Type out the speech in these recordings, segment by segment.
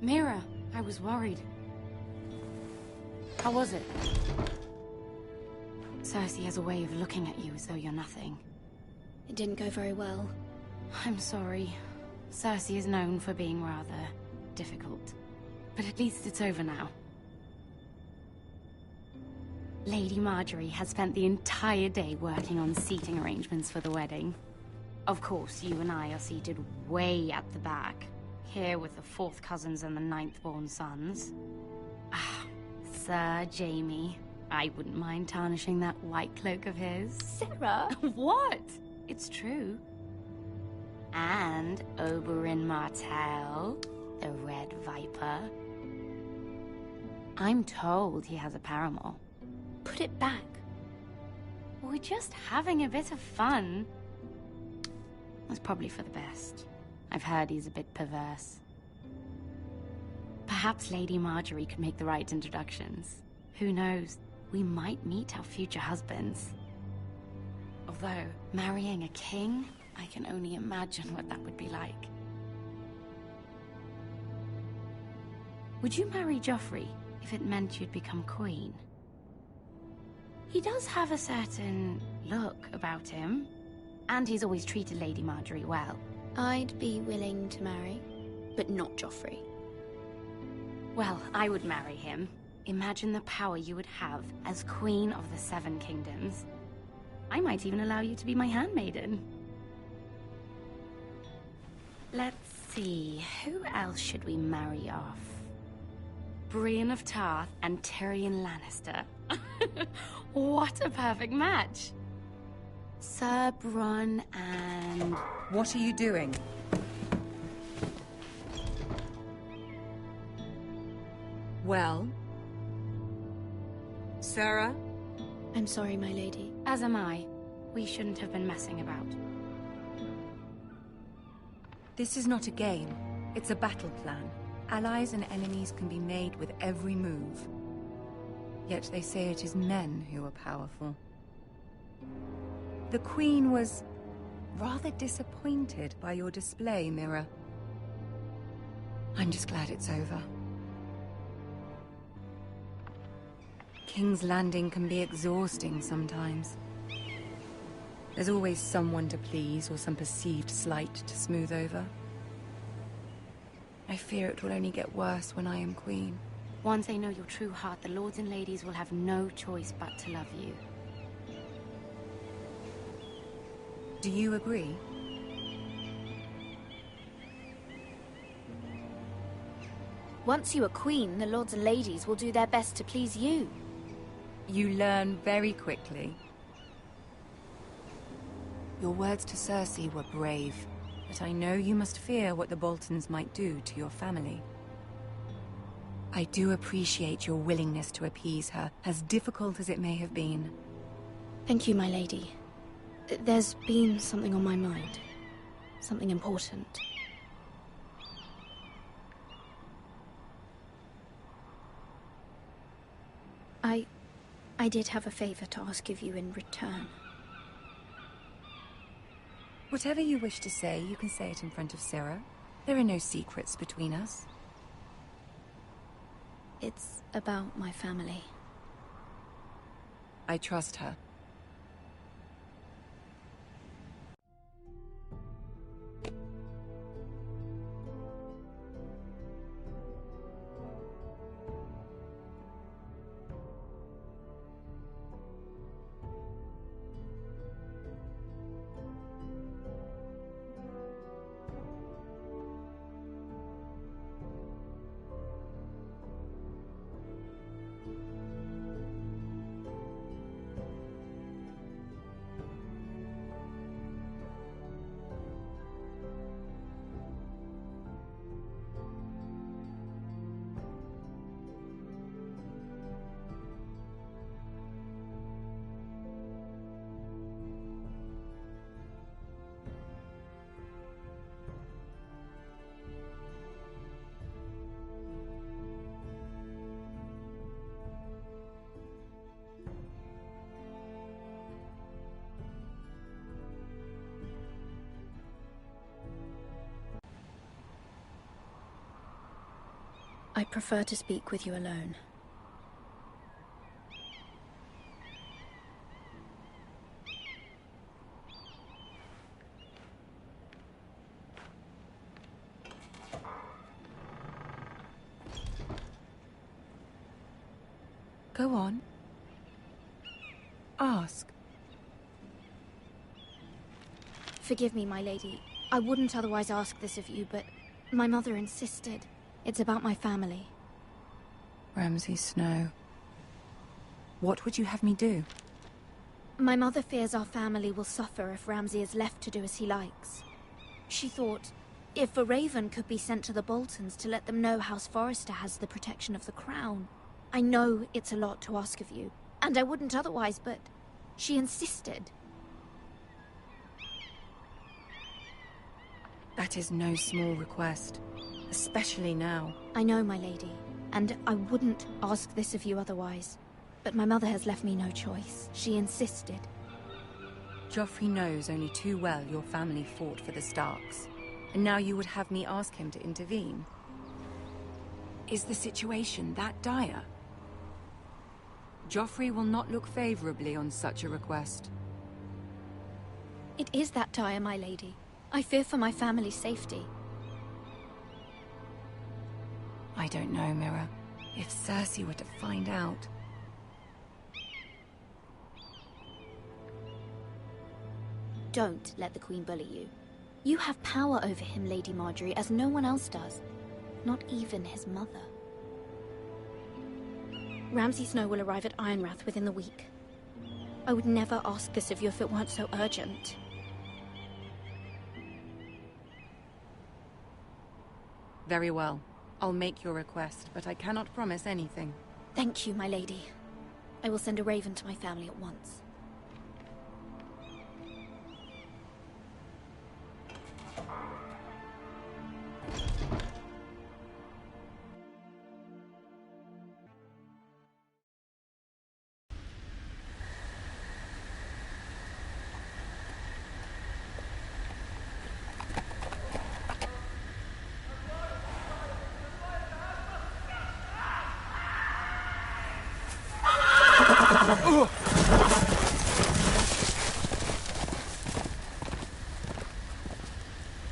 Mira, I was worried. How was it? Cersei has a way of looking at you as though you're nothing. It didn't go very well. I'm sorry. Cersei is known for being rather difficult. But at least it's over now. Lady Marjorie has spent the entire day working on seating arrangements for the wedding. Of course, you and I are seated way at the back, here with the 4th cousins and the 9th-born sons. Ah, Sir Jaime. I wouldn't mind tarnishing that white cloak of his. Sarah! What? It's true. And Oberyn Martell, the Red Viper. I'm told he has a paramour. Put it back. We're just having a bit of fun. That's probably for the best. I've heard he's a bit perverse. Perhaps Lady Marjorie could make the right introductions. Who knows? We might meet our future husbands. Although, marrying a king, I can only imagine what that would be like. Would you marry Joffrey if it meant you'd become queen? He does have a certain look about him, and he's always treated Lady Marjorie well. I'd be willing to marry, but not Joffrey. Well, I would marry him. Imagine the power you would have as Queen of the 7 Kingdoms. I might even allow you to be my handmaiden. Let's see, who else should we marry off? Brienne of Tarth and Tyrion Lannister. What a perfect match! Sir Bronn and... What are you doing? Well? Sarah? I'm sorry, my lady. As am I. We shouldn't have been messing about. This is not a game. It's a battle plan. Allies and enemies can be made with every move. Yet they say it is men who are powerful. The Queen was rather disappointed by your display, Mira. I'm just glad it's over. King's Landing can be exhausting sometimes. There's always someone to please or some perceived slight to smooth over. I fear it will only get worse when I am queen. Once they know your true heart, the lords and ladies will have no choice but to love you. Do you agree? Once you are queen, the lords and ladies will do their best to please you. You learn very quickly. Your words to Cersei were brave, but I know you must fear what the Boltons might do to your family. I do appreciate your willingness to appease her, as difficult as it may have been. Thank you, my lady. There's been something on my mind. Something important. I did have a favor to ask of you in return. Whatever you wish to say, you can say it in front of Sarah. There are no secrets between us. It's about my family. I trust her. I prefer to speak with you alone. Go on. Ask. Forgive me, my lady. I wouldn't otherwise ask this of you, but my mother insisted. It's about my family. Ramsay Snow. What would you have me do? My mother fears our family will suffer if Ramsay is left to do as he likes. She thought, if a raven could be sent to the Boltons to let them know House Forrester has the protection of the crown. I know it's a lot to ask of you, and I wouldn't otherwise, but she insisted. That is no small request, especially now. I know, my lady, and I wouldn't ask this of you otherwise. But my mother has left me no choice. She insisted. Joffrey knows only too well your family fought for the Starks, and now you would have me ask him to intervene. Is the situation that dire? Joffrey will not look favorably on such a request. It is that dire, my lady. I fear for my family's safety. I don't know, Mira. If Cersei were to find out... Don't let the Queen bully you. You have power over him, Lady Marjorie, as no one else does. Not even his mother. Ramsay Snow will arrive at Ironrath within the week. I would never ask this of you if it weren't so urgent. Very well. I'll make your request, but I cannot promise anything. Thank you, my lady. I will send a raven to my family at once.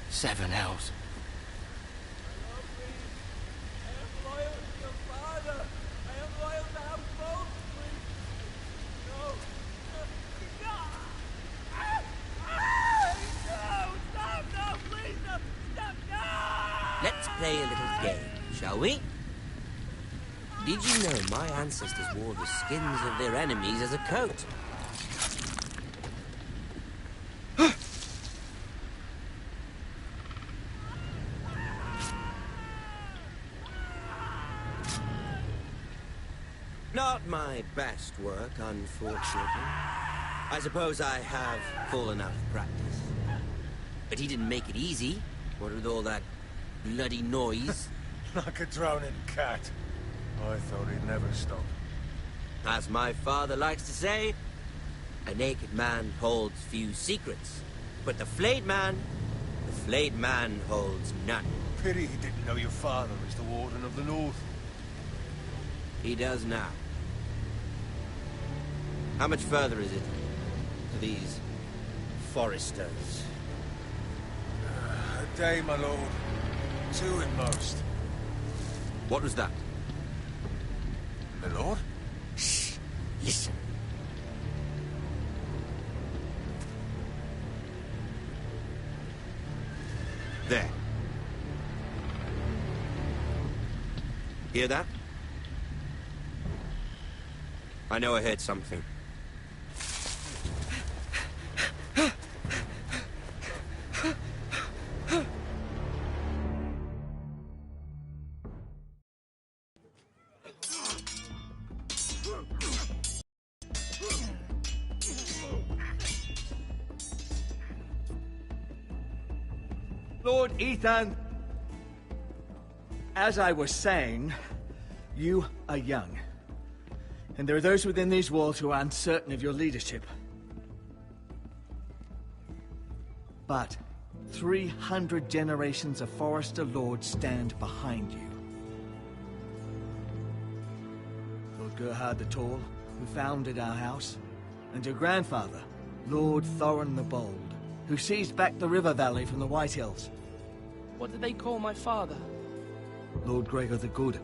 Seven hells. Let's play a little game, shall we? Did you know my ancestors wore the skins of their enemies as a coat? Not my best work, unfortunately. I suppose I have fallen out of practice. But he didn't make it easy, what with all that bloody noise. Like a drowning cat. I thought he'd never stop. As my father likes to say, a naked man holds few secrets. But the flayed man holds none. Pity he didn't know your father is the Warden of the North. He does now. How much further is it to these Forresters? A day, my lord. 2 at most. What was that? My lord? Shh! Listen. There. Hear that? I know I heard something. Lord Ethan, as I was saying, you are young. And there are those within these walls who are uncertain of your leadership. But 300 generations of Forrester lords stand behind you. Lord Gerhard the Tall, who founded our house, and your grandfather, Lord Thorin the Bold, who seized back the river valley from the White Hills. What did they call my father? Lord Gregor the Good.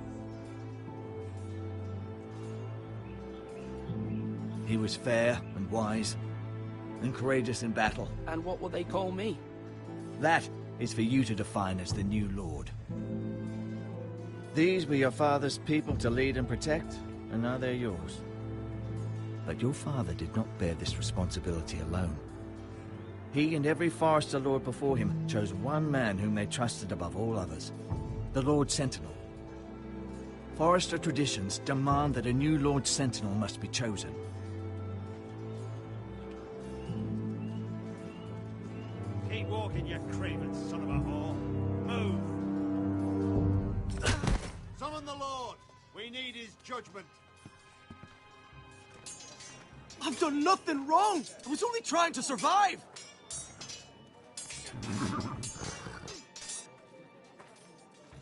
He was fair and wise, and courageous in battle. And what will they call me? That is for you to define as the new lord. These were your father's people to lead and protect, and now they're yours. But your father did not bear this responsibility alone. He and every Forester Lord before him chose one man whom they trusted above all others, the Lord Sentinel. Forester traditions demand that a new Lord Sentinel must be chosen. Keep walking, you craven son of a whore. Move! Summon the Lord! We need his judgment. I've done nothing wrong! I was only trying to survive!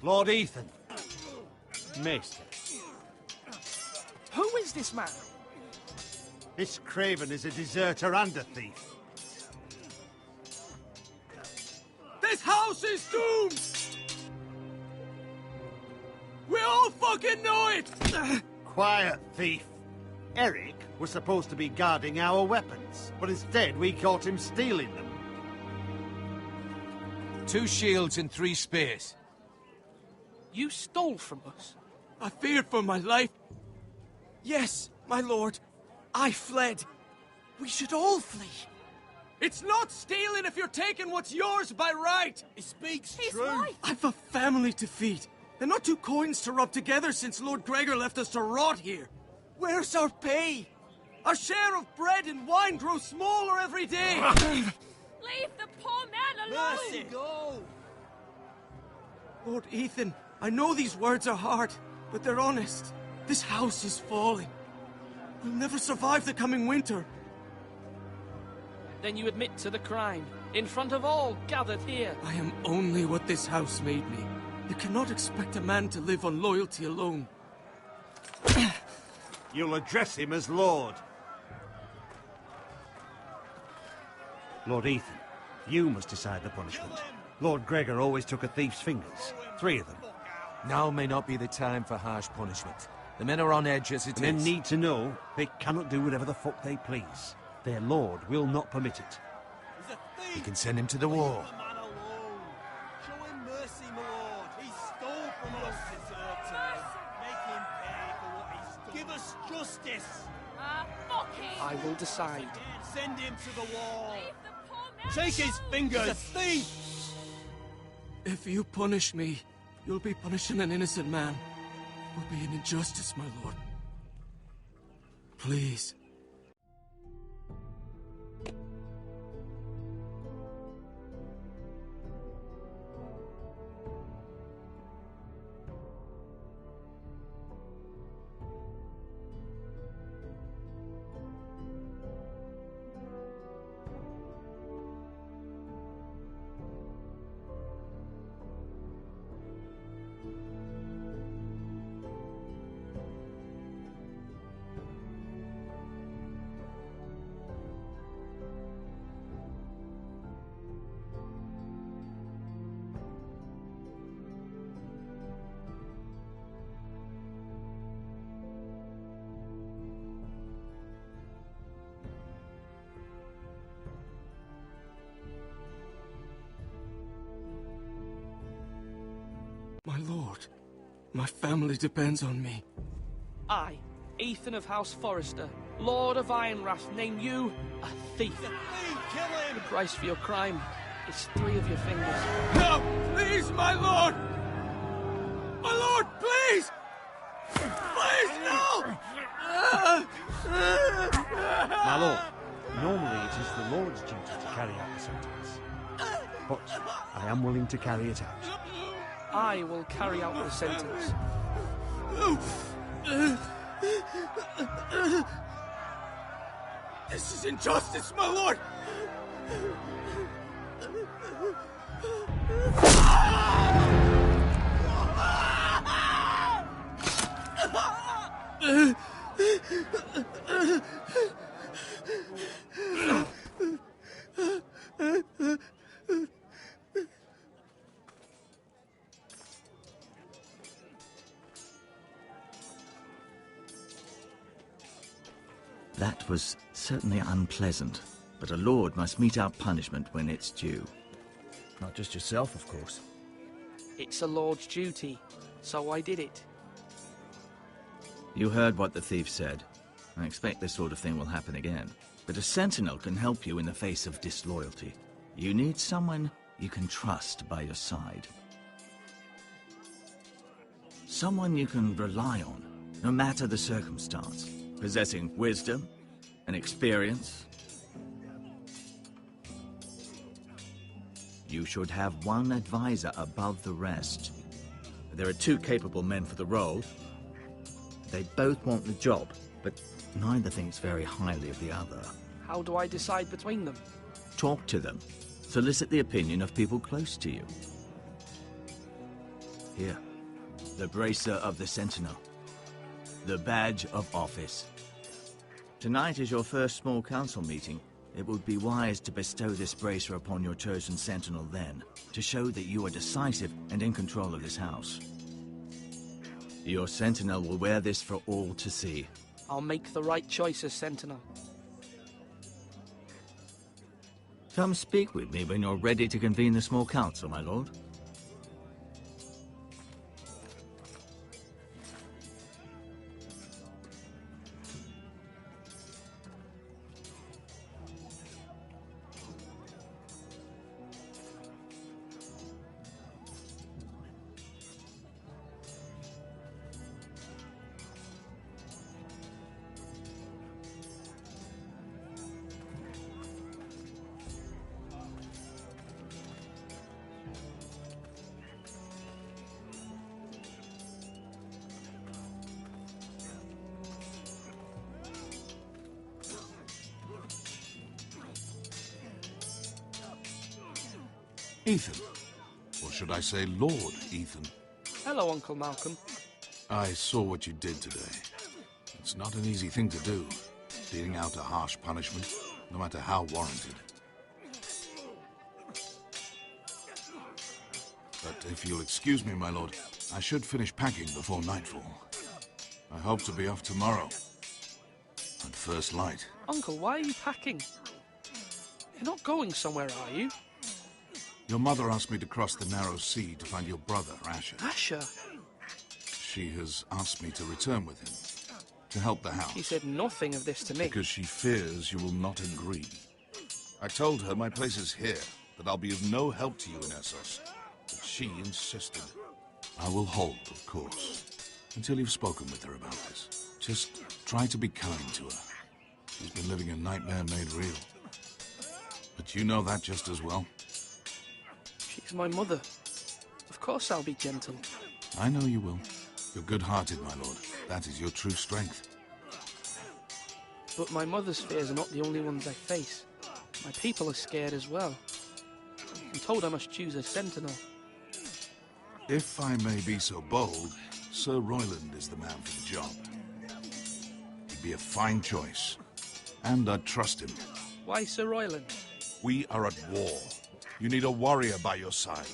Lord Ethan. Maester. Who is this man? This craven is a deserter and a thief. This house is doomed! We all fucking know it! Quiet, thief. Eric was supposed to be guarding our weapons, but instead we caught him stealing them. 2 shields and 3 spears. You stole from us. I feared for my life. Yes, my lord. I fled. We should all flee. It's not stealing if you're taking what's yours by right. He speaks true. Right. I've a family to feed, and not 2 coins to rub together since Lord Gregor left us to rot here. Where's our pay? Our share of bread and wine grows smaller every day. Leave the poor man alone! Mercy. Go. Lord Ethan, I know these words are hard, but they're honest. This house is falling. We'll never survive the coming winter. Then you admit to the crime, in front of all gathered here. I am only what this house made me. You cannot expect a man to live on loyalty alone. You'll address him as Lord. Lord Ethan, you must decide the punishment. Lord Gregor always took a thief's fingers. 3 of them. Now may not be the time for harsh punishment. The men are on edge as it is. Men need to know they cannot do whatever the fuck they please. Their lord will not permit it. We can send him to the war. Show him mercy, my lord. He stole from us. Make him pay for what he stole. Give us justice. Fuck him! I will decide. Send him to the wall. Leave the poor man Take his alone. fingers. He's a thief. If you punish me, you'll be punishing an innocent man. It will be an injustice, my lord. Please. My lord, my family depends on me. I, Ethan of House Forester, Lord of Ironrath, name you a thief. He's a thief! Kill him! The price for your crime is 3 of your fingers. No! Please, my lord! My lord, please! Please, no! My lord, normally it is the Lord's duty to carry out the sentence. But I am willing to carry it out. I will carry out the sentence. This is injustice, my lord! That was certainly unpleasant, but a lord must mete out punishment when it's due. Not just yourself, of course. It's a lord's duty, so I did it. You heard what the thief said. I expect this sort of thing will happen again. But a sentinel can help you in the face of disloyalty. You need someone you can trust by your side. Someone you can rely on, no matter the circumstance. Possessing wisdom and experience. You should have one advisor above the rest. There are 2 capable men for the role. They both want the job, but neither thinks very highly of the other. How do I decide between them? Talk to them. Solicit the opinion of people close to you. Here, the bracer of the Sentinel. The badge of office. Tonight is your first small council meeting. It would be wise to bestow this bracer upon your chosen sentinel then, to show that you are decisive and in control of this house. Your sentinel will wear this for all to see. I'll make the right choice as sentinel. Come speak with me when you're ready to convene the small council, my lord. Ethan. Or should I say Lord Ethan? Hello, Uncle Malcolm. I saw what you did today. It's not an easy thing to do, dealing out a harsh punishment, no matter how warranted. But if you'll excuse me, my lord, I should finish packing before nightfall. I hope to be off tomorrow. At first light. Uncle, why are you packing? You're not going somewhere, are you? Your mother asked me to cross the narrow sea to find your brother, Asher. Asher? She has asked me to return with him, to help the house. She said nothing of this to me. Because she fears you will not agree. I told her my place is here, that I'll be of no help to you in Essos. But she insisted. I will hold, of course, until you've spoken with her about this. Just try to be kind to her. She's been living a nightmare made real. But you know that just as well. She's my mother. Of course I'll be gentle. I know you will. You're good-hearted, my lord. That is your true strength. But my mother's fears are not the only ones I face. My people are scared as well. I'm told I must choose a sentinel. If I may be so bold, Sir Royland is the man for the job. He'd be a fine choice. And I'd trust him. Why Sir Royland? We are at war. You need a warrior by your side.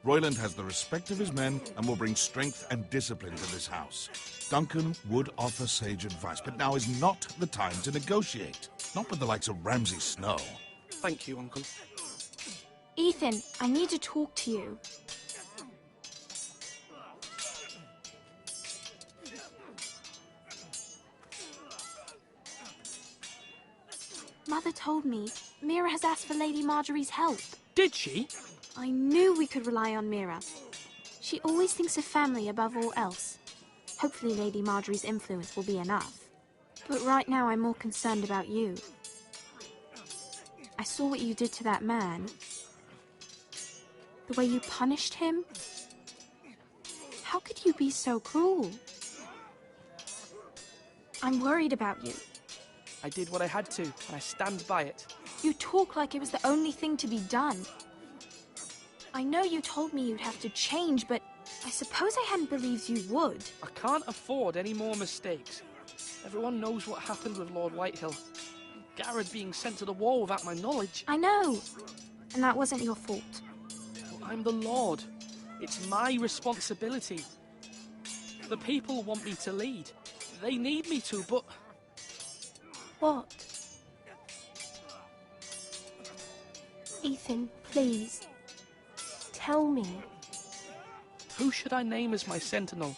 Royland has the respect of his men and will bring strength and discipline to this house. Duncan would offer sage advice, but now is not the time to negotiate. Not with the likes of Ramsay Snow. Thank you, Uncle. Ethan, I need to talk to you. Mother told me Mira has asked for Lady Marjorie's help. Did she? I knew we could rely on Mira. She always thinks of family above all else. Hopefully Lady Marjorie's influence will be enough. But right now I'm more concerned about you. I saw what you did to that man. The way you punished him. How could you be so cruel? I'm worried about you. I did what I had to, and I stand by it. You talk like it was the only thing to be done. I know you told me you'd have to change, but I suppose I hadn't believed you would. I can't afford any more mistakes. Everyone knows what happened with Lord Whitehill. Garrett being sent to the war without my knowledge. I know. And that wasn't your fault. Well, I'm the Lord. It's my responsibility. The people want me to lead. They need me to, but... What? Ethan, please. Tell me. Who should I name as my sentinel?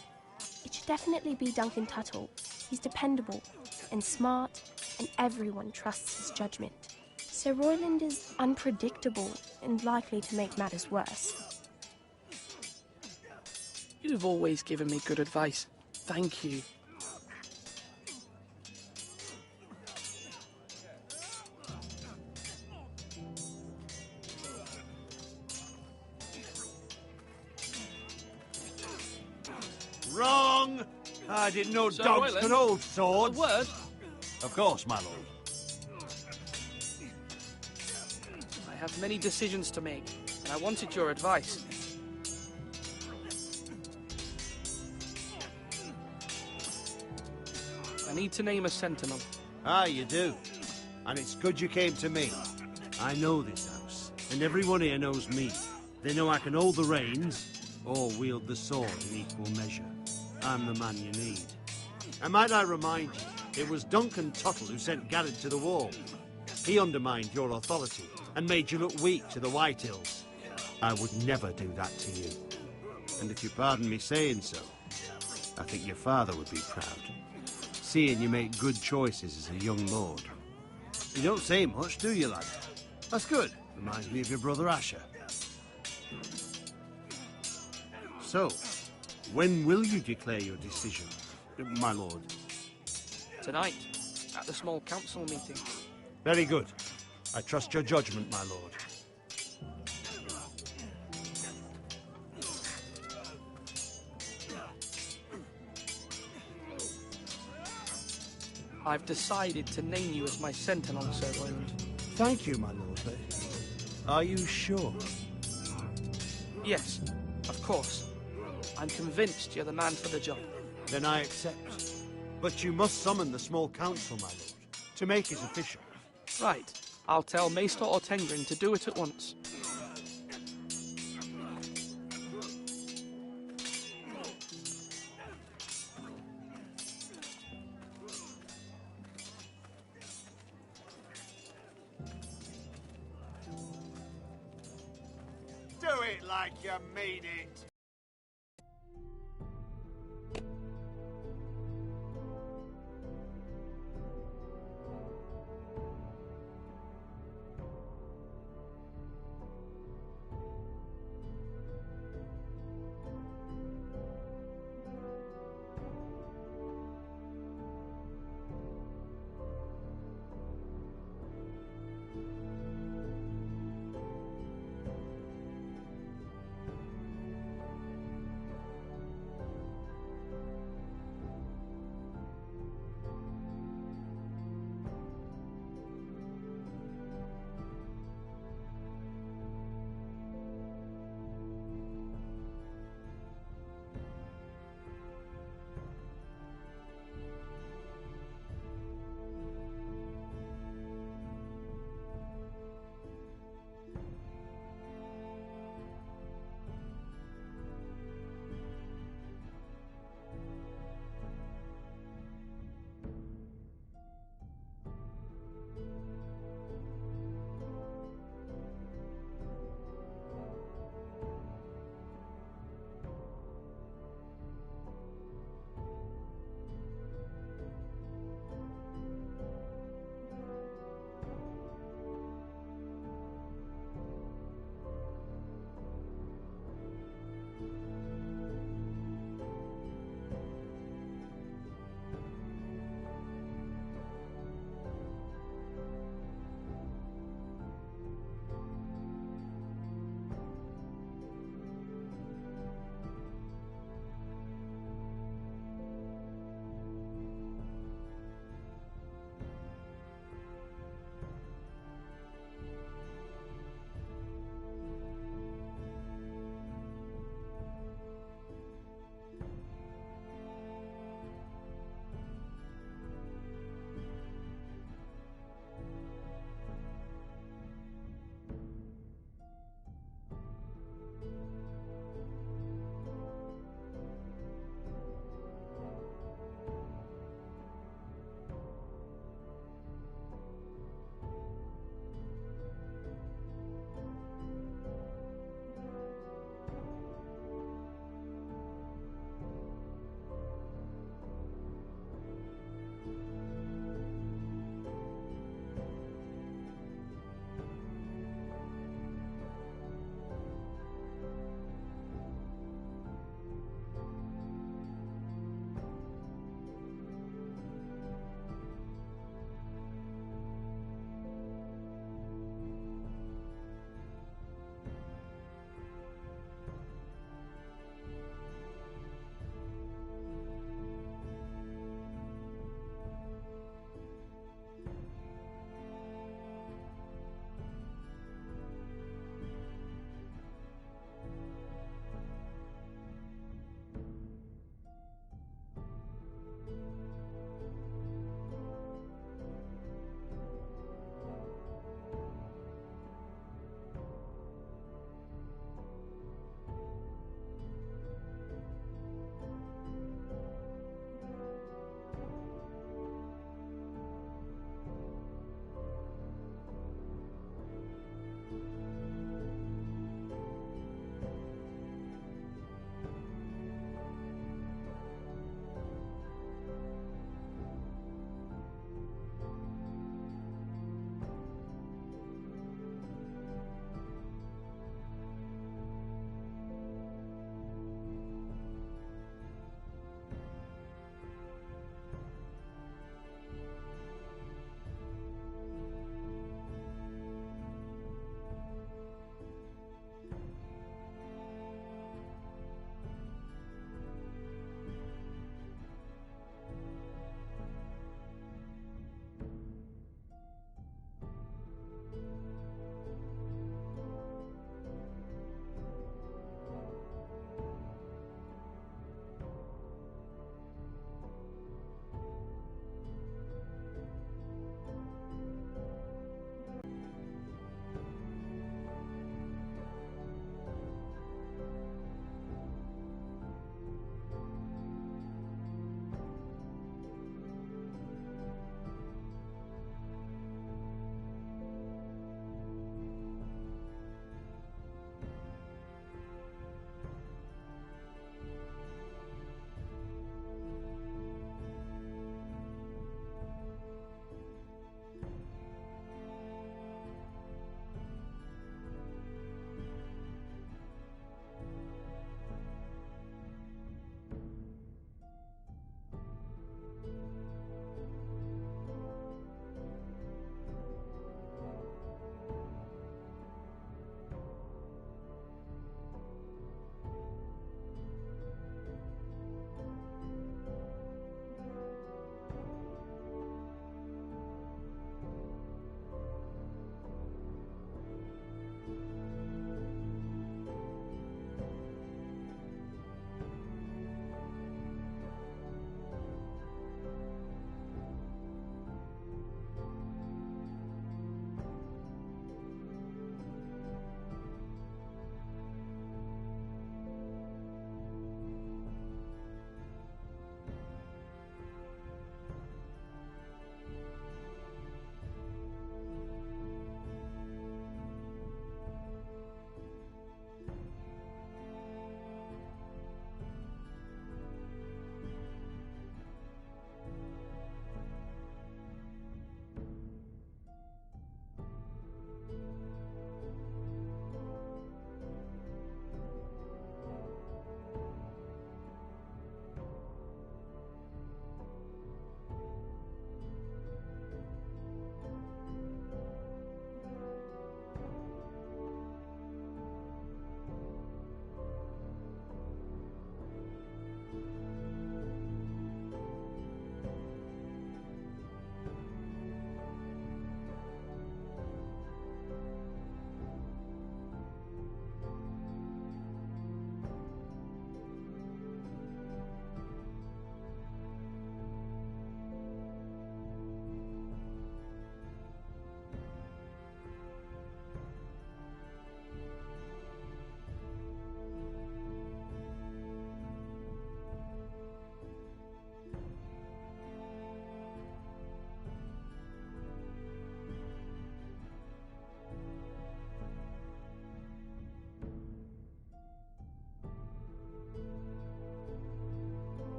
It should definitely be Duncan Tuttle. He's dependable and smart, and everyone trusts his judgment. Sir Royland is unpredictable and likely to make matters worse. You've always given me good advice. Thank you. Wrong! I didn't know Sir dogs Royland? could hold swords. A word? Of course, my lord. I have many decisions to make, and I wanted your advice. I need to name a sentinel. Ah, you do. And it's good you came to me. I know this house, and everyone here knows me. They know I can hold the reins, or wield the sword in equal measure. I'm the man you need. And might I remind you, it was Duncan Tuttle who sent Garrett to the wall. He undermined your authority, and made you look weak to the Whitehills. I would never do that to you. And if you pardon me saying so, I think your father would be proud. Seeing you make good choices as a young lord. You don't say much, do you, lad? That's good. Reminds me of your brother Asher. So, when will you declare your decision, my lord? Tonight, at the small council meeting. Very good. I trust your judgment, my lord. I've decided to name you as my sentinel, Sir Royland. Thank you, my lord, but are you sure? Yes, of course. I'm convinced you're the man for the job. Then I accept. But you must summon the small council, my lord, to make it official. Right. I'll tell Maester Ortengrin to do it at once. Do it like you mean it.